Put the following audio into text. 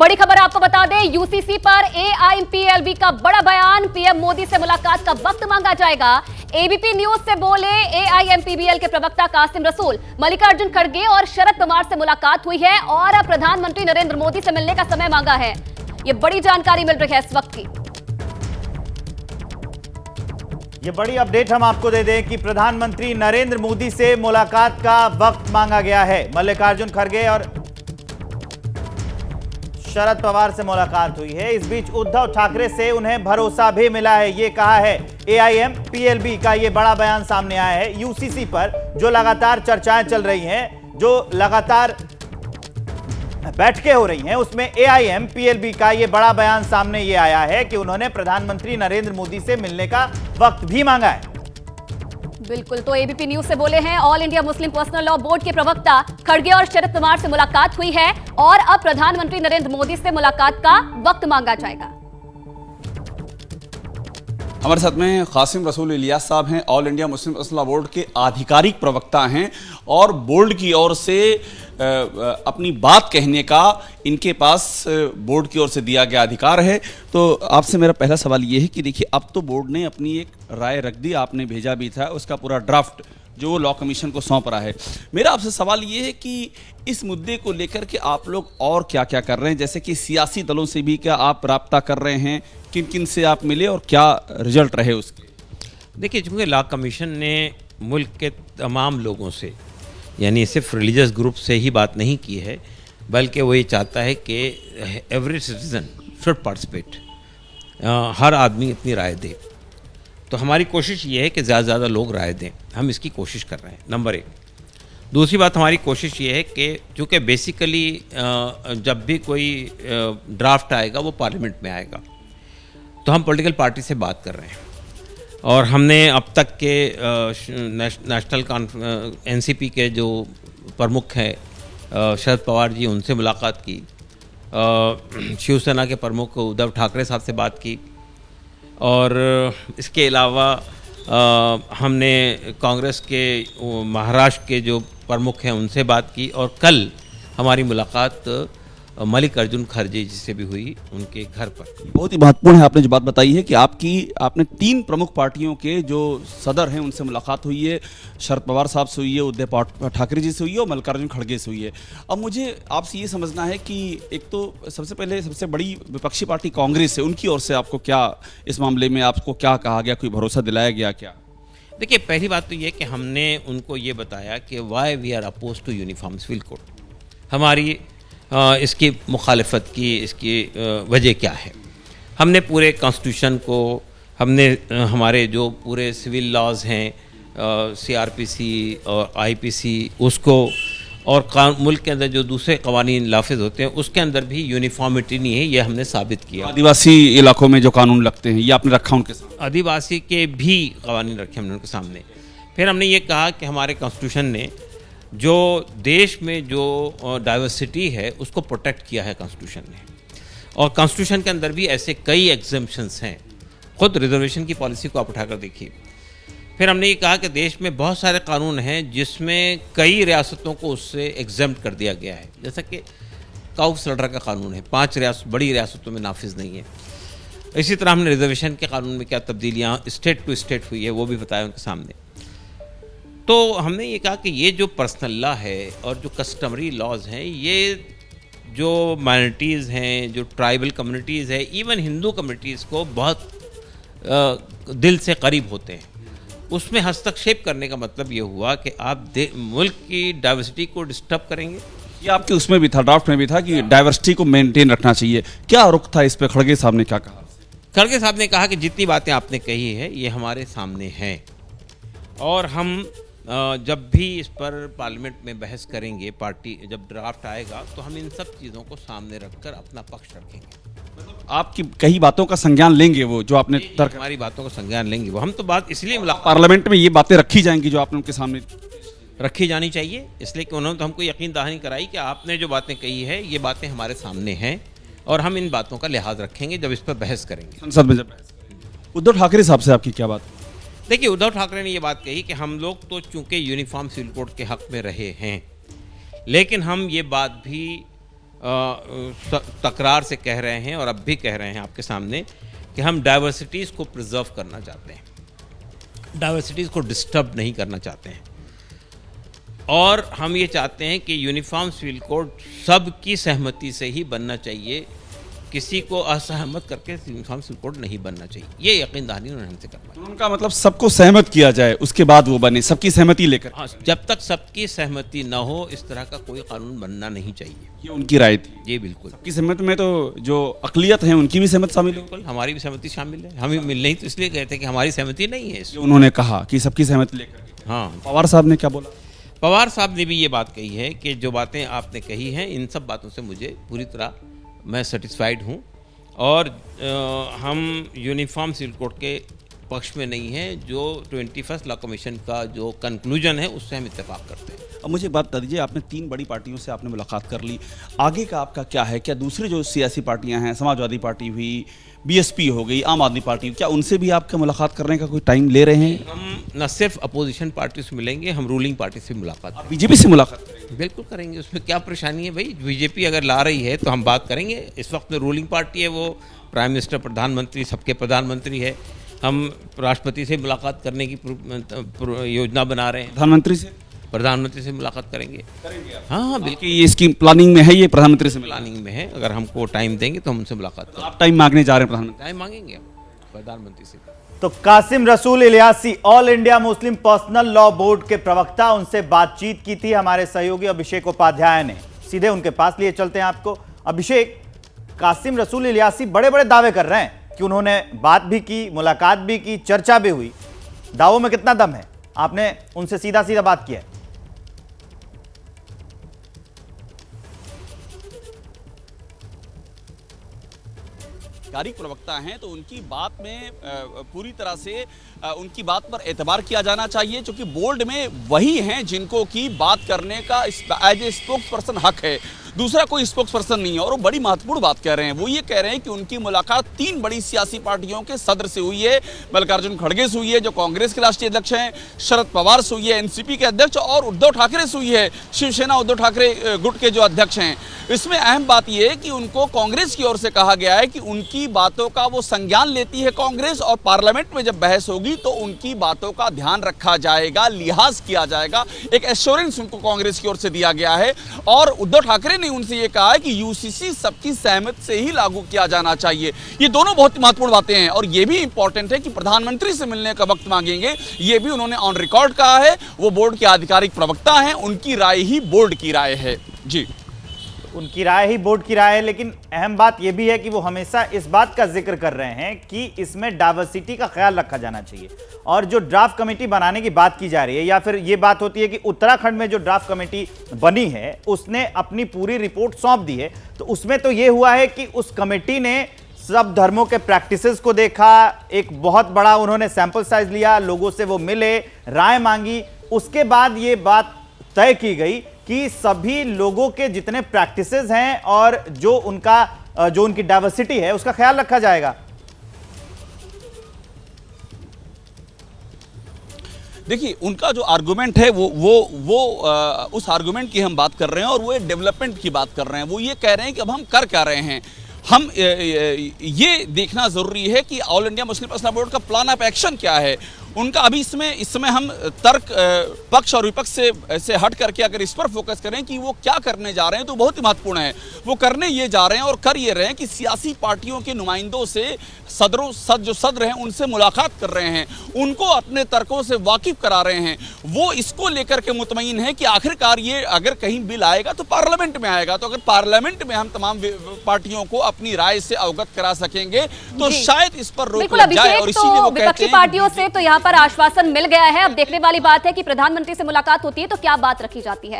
बड़ी खबर आपको बता दें, यूसीसी पर एआईएमपीएलबी का बड़ा बयान, पीएम मोदी से मुलाकात का वक्त मांगा जाएगा। एबीपी न्यूज से बोले एआईएमपीबीएल के प्रवक्ता कासिम रसूल, मल्लिकार्जुन खड़गे और शरद पवार से मुलाकात हुई है और प्रधानमंत्री नरेंद्र मोदी से मिलने का समय मांगा है। ये बड़ी जानकारी मिल रही है इस वक्त की। ये बड़ी अपडेट हम आपको दे दें कि प्रधानमंत्री नरेंद्र मोदी से मुलाकात का वक्त मांगा गया है। मल्लिकार्जुन खड़गे और शरद पवार से मुलाकात हुई है। इस बीच उद्धव ठाकरे से उन्हें भरोसा भी मिला है, ये कहा है एआईएमपीएलबी का ये बड़ा बयान सामने आया है। यूसीसी पर जो लगातार चर्चाएं चल रही हैं, जो लगातार बैठकें हो रही हैं, उसमें एआईएमपीएलबी का ये बड़ा बयान सामने ये आया है कि उन्होंने प्रधानमंत्री नरेंद्र मोदी से मिलने का वक्त भी मांगा है। बिल्कुल, तो एबीपी न्यूज से बोले हैं all India Muslim personal law board के प्रवक्ता खड़गे और शरद पवार से मुलाकात हुई है और अब प्रधानमंत्री नरेंद्र मोदी से मुलाकात का वक्त मांगा जाएगा। हमारे साथ में कासिम रसूल इलियास साहब हैं, all India Muslim personal law board के आधिकारिक प्रवक्ता हैं और बोर्ड की ओर से अपनी बात कहने का इनके पास बोर्ड की ओर से दिया गया अधिकार है। तो आपसे मेरा पहला सवाल ये है कि देखिए, अब तो बोर्ड ने अपनी एक राय रख दी, आपने भेजा भी था, उसका पूरा ड्राफ्ट जो लॉ कमीशन को सौंप रहा है। मेरा आपसे सवाल ये है कि इस मुद्दे को लेकर के आप लोग और क्या क्या कर रहे हैं, जैसे कि सियासी दलों से भी क्या आप राब्ता कर रहे हैं, किन किन से आप मिले और क्या रिजल्ट रहे उसके? देखिए, चूँकि लॉ कमीशन ने मुल्क के तमाम लोगों से, यानी सिर्फ रिलीजियस ग्रुप से ही बात नहीं की है, बल्कि वो ये चाहता है कि एवरी सिटीज़न शुड पार्टिसिपेट, हर आदमी अपनी राय दे। तो हमारी कोशिश ये है कि ज़्यादा से ज़्यादा लोग राय दें, हम इसकी कोशिश कर रहे हैं, नंबर एक। दूसरी बात, हमारी कोशिश ये है कि चूँकि बेसिकली जब भी कोई ड्राफ्ट आएगा वो पार्लियामेंट में आएगा, तो हम पॉलिटिकल पार्टी से बात कर रहे हैं और हमने अब तक के नेशनल एनसीपी के जो प्रमुख हैं शरद पवार जी, उनसे मुलाकात की, शिवसेना के प्रमुख उद्धव ठाकरे साहब से बात की और इसके अलावा हमने कांग्रेस के महाराष्ट्र के जो प्रमुख हैं उनसे बात की और कल हमारी मुलाकात मल्लिकार्जुन खड़गे जी से भी हुई, उनके घर पर। बहुत ही महत्वपूर्ण है आपने जो बात बताई है कि आपने 3 प्रमुख पार्टियों के जो सदर हैं उनसे मुलाकात हुई है, शरद पवार साहब से हुई है, उद्धव ठाकरे जी से हुई है और मल्लिकार्जुन खड़गे से हुई है। अब मुझे आपसे ये समझना है कि एक तो सबसे पहले सबसे बड़ी विपक्षी पार्टी कांग्रेस है, उनकी ओर से आपको क्या इस मामले में आपको क्या कहा गया, कोई भरोसा दिलाया गया क्या? देखिए, पहली बात तो ये कि हमने उनको ये बताया कि why we are oppose to uniform civil code, हमारी इसकी मुखालफत की इसकी वजह क्या है। हमने पूरे कॉन्स्टिट्यूशन को, हमने हमारे जो पूरे सिविल लॉज हैं सीआरपीसी और आईपीसी, उसको और मुल्क के अंदर जो दूसरे कवानीन नाफिज होते हैं उसके अंदर भी यूनिफॉर्मिटी नहीं है, ये हमने साबित किया। आदिवासी इलाकों में जो कानून लगते हैं ये आपने रखा उनके सामने? आदिवासी के भी कवानीन रखे हमने उनके सामने। फिर हमने ये कहा कि हमारे कॉन्स्टिट्यूशन ने जो देश में जो डाइवर्सिटी है उसको प्रोटेक्ट किया है कॉन्स्टिट्यूशन ने, और कॉन्स्टिट्यूशन के अंदर भी ऐसे कई एग्जम्पशंस हैं। खुद रिजर्वेशन की पॉलिसी को आप उठाकर देखिए। फिर हमने ये कहा कि देश में बहुत सारे कानून हैं जिसमें कई रियासतों को उससे एग्जम्प्ट कर दिया गया है, जैसा कि काउ स्लटर का कानून है, 5 बड़ी रियासतों में नाफिज नहीं है। इसी तरह हमने रिजर्वेशन के कानून में क्या तब्दीलियाँ स्टेट टू स्टेट हुई है वो भी बताया उनके सामने। तो हमने ये कहा कि ये जो पर्सनल लॉ है और जो कस्टमरी लॉज हैं, ये जो माइनॉरिटीज़ हैं, जो ट्राइबल कम्युनिटीज़ हैं, इवन हिंदू कम्युनिटीज़ को बहुत दिल से करीब होते हैं। उसमें हस्तक्षेप करने का मतलब ये हुआ कि आप मुल्क की डाइवर्सिटी को डिस्टर्ब करेंगे। ये आपके उसमें भी था, ड्राफ्ट में भी था कि डाइवर्सिटी को मेंटेन रखना चाहिए, क्या रुख था इस पे? खड़गे साहब ने क्या कहा? खड़गे साहब ने कहा कि जितनी बातें आपने कही है ये हमारे सामने हैं और हम जब भी इस पर पार्लियामेंट में बहस करेंगे, पार्टी जब ड्राफ्ट आएगा तो हम इन सब चीज़ों को सामने रखकर अपना पक्ष रखेंगे। आपकी कई बातों का संज्ञान लेंगे वो जो आपने तर्क? हमारी बातों का संज्ञान लेंगे वो। हम तो बात इसलिए पार्लियामेंट में ये बातें रखी जाएंगी जो आपने उनके सामने रखी जानी चाहिए, इसलिए कि उन्होंने तो हमको यकीन दहानी कराई कि आपने जो बातें कही है ये बातें हमारे सामने हैं और हम इन बातों का लिहाज रखेंगे जब इस पर बहस करेंगे, संसद में जब बहस करेंगे। उद्धव ठाकरे साहब से आपकी क्या बात? देखिए, उद्धव ठाकरे ने ये बात कही कि हम लोग तो चूंकि यूनिफॉर्म सिविल कोड के हक में रहे हैं, लेकिन हम ये बात भी तकरार से कह रहे हैं और अब भी कह रहे हैं आपके सामने कि हम डाइवर्सिटीज़ को प्रिजर्व करना चाहते हैं, डाइवर्सिटीज़ को डिस्टर्ब नहीं करना चाहते हैं, और हम ये चाहते हैं कि यूनिफॉर्म सिविल कोड सबकी सहमति से ही बनना चाहिए, किसी को असहमत करके यूनिफॉर्म सिविल कोड नहीं बनना चाहिए। ये यकीन दहानी उन्होंने हमसे करवाई। उनका मतलब सबको सहमत किया जाए, उसके बाद वो बने, सबकी सहमति लेकर। हाँ, जब तक सबकी सहमति न हो इस तरह का कोई कानून बनना नहीं चाहिए। ये उनकी राय थी। ये बिल्कुल सबकी सहमति में तो जो अकलियत है उनकी भी सहमति शामिल हो। बिल्कुल हमारी भी सहमति शामिल है। हम मिल नहीं तो इसलिए कहते हैं कि हमारी सहमति नहीं है इसमें। उन्होंने कहा कि सबकी सहमति लेकर। हाँ, पवार साहब ने क्या बोला? पवार साहब ने भी ये बात कही है कि जो बातें आपने कही हैं इन सब बातों से मुझे पूरी तरह मैं सेटिस्फाइड हूँ, और हम यूनिफॉर्म सिविल कोड के पक्ष में नहीं है। जो 21st लॉ कमीशन का जो कंक्लूजन है उससे हम इत्तेफाक करते हैं। अब मुझे बात बता दीजिए, आपने 3 बड़ी पार्टियों से आपने मुलाकात कर ली, आगे का आपका क्या है? क्या दूसरी जो सियासी पार्टियां हैं, समाजवादी पार्टी हुई, बीएसपी हो गई, आम आदमी पार्टी, क्या उनसे भी आपके मुलाकात करने का कोई टाइम ले रहे हैं? हम न सिर्फ अपोजिशन पार्टी से मिलेंगे, हम रूलिंग पार्टी से मुलाकात करेंगे। बीजेपी से मुलाकात करेंगे? बिल्कुल करेंगे, उसमें क्या परेशानी है भाई? बीजेपी अगर ला रही है तो हम बात करेंगे। इस वक्त में रूलिंग पार्टी है, वो प्राइम मिनिस्टर, प्रधानमंत्री, सबके प्रधानमंत्री है। हम राष्ट्रपति से मुलाकात करने की योजना बना रहे हैं। प्रधानमंत्री से मुलाकात करेंगे। हाँ, बिल्कुल ये इसकी प्लानिंग में है, ये प्रधानमंत्री से प्लानिंग में है। अगर हमको टाइम देंगे तो हम उनसे मुलाकात करेंगे। आप टाइम मांगने जा रहे हैं प्रधानमंत्री? टाइम मांगेंगे हम प्रधानमंत्री से। तो कासिम रसूल Ilyasi, all India Muslim personal law board के प्रवक्ता, उनसे बातचीत की थी हमारे सहयोगी अभिषेक उपाध्याय ने। सीधे उनके पास लिए चलते हैं आपको। अभिषेक, कासिम रसूल इलियासी बड़े बड़े दावे कर रहे हैं कि उन्होंने बात भी की, मुलाकात भी की, चर्चा भी हुई। दावों में कितना दम है? आपने उनसे सीधा सीधा बात किया है। आधिकारिक प्रवक्ता हैं तो उनकी बात में पूरी तरह से उनकी बात पर एतबार किया जाना चाहिए, क्योंकि बोर्ड में वही हैं जिनको की बात करने का एज ए स्पोक्स पर्सन हक है, दूसरा कोई स्पोक्स पर्सन नहीं है। और वो बड़ी महत्वपूर्ण बात कह रहे हैं, वो ये कह रहे हैं कि उनकी मुलाकात 3 बड़ी सियासी पार्टियों के सदर से हुई है। मल्लिकार्जुन खड़गे से हुई है जो कांग्रेस के राष्ट्रीय अध्यक्ष हैं, शरद पवार से हुई है एनसीपी के अध्यक्ष, और उद्धव ठाकरे से हुई है, शिवसेना उद्धव ठाकरे गुट के जो अध्यक्ष हैं। इसमें अहम बात यह है कि उनको कांग्रेस की ओर से कहा गया है कि उनकी बातों का वो संज्ञान लेती है कांग्रेस, और पार्लियामेंट में जब बहस होगी तो उनकी बातों का ध्यान रखा जाएगा, लिहाज किया जाएगा। एक एश्योरेंस उनको कांग्रेस की ओर से दिया गया है। और उद्धव ठाकरे ने उनसे ये कहा है कि यूसीसी सबकी सहमति से ही लागू किया जाना चाहिए। ये दोनों बहुत महत्वपूर्ण बातें हैं, और ये भी इंपॉर्टेंट है कि प्रधानमंत्री से मिलने का वक्त मांगेंगे, ये भी उन्होंने ऑन रिकॉर्ड कहा है। वो बोर्ड के आधिकारिक प्रवक्ता हैं, उनकी राय ही बोर्ड की राय है। जी, उनकी राय ही बोर्ड की राय है, लेकिन अहम बात यह भी है कि वो हमेशा इस बात का जिक्र कर रहे हैं कि इसमें डाइवर्सिटी का ख्याल रखा जाना चाहिए। और जो ड्राफ्ट कमेटी बनाने की बात की जा रही है, या फिर ये बात होती है कि उत्तराखंड में जो ड्राफ्ट कमेटी बनी है उसने अपनी पूरी रिपोर्ट सौंप दी है, तो उसमें तो ये हुआ है कि उस कमेटी ने सब धर्मों के प्रैक्टिसेस को देखा, एक बहुत बड़ा उन्होंने सैंपल साइज लिया, लोगों से वो मिले, राय मांगी, उसके बाद ये बात तय की गई कि सभी लोगों के जितने प्रैक्टिसेस हैं और जो उनकी डाइवर्सिटी है उसका ख्याल रखा जाएगा। देखिए, उनका जो आर्गुमेंट है वो उस आर्गुमेंट की हम बात कर रहे हैं, और वो डेवलपमेंट की बात कर रहे हैं। वो ये कह रहे हैं कि अब हम कर क्या रहे हैं। हम ये देखना जरूरी है कि all India Muslim personal board का प्लान ऑफ एक्शन क्या है उनका। अभी इसमें हम तर्क पक्ष और विपक्ष से हट करके अगर इस पर फोकस करें कि वो क्या करने जा रहे हैं, तो बहुत ही महत्वपूर्ण है। वो करने ये जा रहे हैं और कर ये रहे हैं कि सियासी पार्टियों के नुमाइंदों से जो सदर हैं उनसे मुलाकात कर रहे हैं, उनको अपने तर्कों से वाकिफ करा रहे हैं। वो इसको लेकर के मुतमईन है कि आखिरकार ये अगर कहीं बिल आएगा तो पार्लियामेंट में आएगा, तो अगर पार्लियामेंट में हम तमाम पार्टियों को अपनी राय से अवगत करा सकेंगे तो शायद इस पर रोक लग जाए। और इसीलिए वो विपक्षी पार्टियों से तो यहाँ पर आश्वासन मिल गया है। अब देखने वाली बात है कि प्रधानमंत्री से मुलाकात होती है तो क्या बात रखी जाती है।